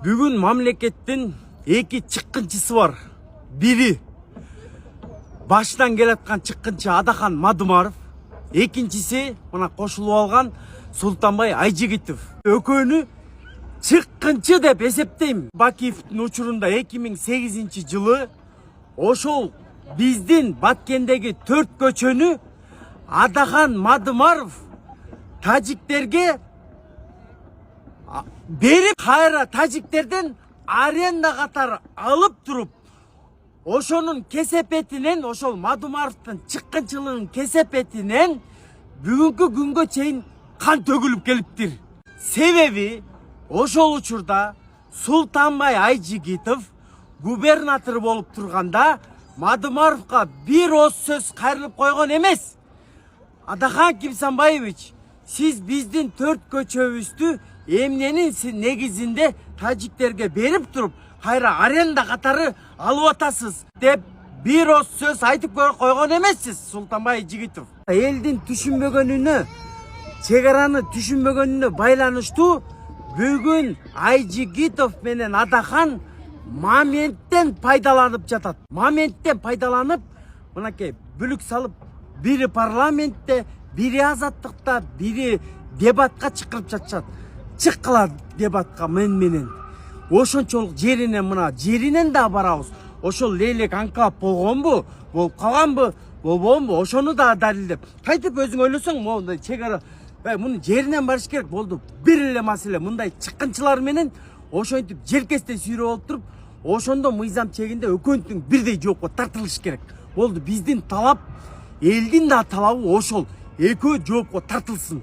Бүгін мамлекеттен эки чыккынчысы бар. Бири баштан келаткан чыккынчы Адахан Мадумаров, экинчиси мына кошулуп алган Султанбай Айжигитов. Экөөнү чыккынчы деп эсептейм. Бакиевдин учурунда 2008 жылы ошол биздин Баткендеги 4 көчөнү Адахан Мадумаров тажиктерге берип, кайра тажиктерден аренда катары алып туруп, ошонун кесепетинен, ошол Мадумаровдун чыккынчылыгынын кесепетинен бүгүнкү күнгө чейин кан төгүлүп келиптир. Себеби ошол учурда Султанбай Айжигитов губернатор болуп турганда Мадумаровго бир ооз сөз кайрылып койгон эмес. Адахан Кимсанбаевич, сиз биздин 4 көчөбүздү эмненин негизинде тажиктерге берип туруп, кайра аренда катары алып атасыз деп бир ооз сөз айтып койгон эмессиз Султанбай Айжигитов. Элдин түшүнбөгөнүнө, чегараны түшүнбөгөнүнө байланыштуу бүгүн Айжигитов менен Адахан моменттен пайдаланып жатат. Моменттен пайдаланып, мынакей бүлүк салып, бири парламентте, бири азаттыкта, бири дебатка чакырып жатышат. Чыккыла дебатка менен. Ошончолук жеринен, мына жеринен да барабыз. Ошол лейлек анкап болгонбу, болуп калганбы, болбогонбу, ошону да далилдеп. Кайтып өзүң ойлосоң, мондай чегара муну жеринен барыш керек болду. Бир эле маселе, мындай чыккынчылар менен ошентип желкесте сүйрөп алып туруп, ошондо мыйзам чегинде өкөнтүң бирдей жоопко тартылыш керек. Болду, биздин талап, элдин да талабы ошол. Экөө жоопко тартылсын.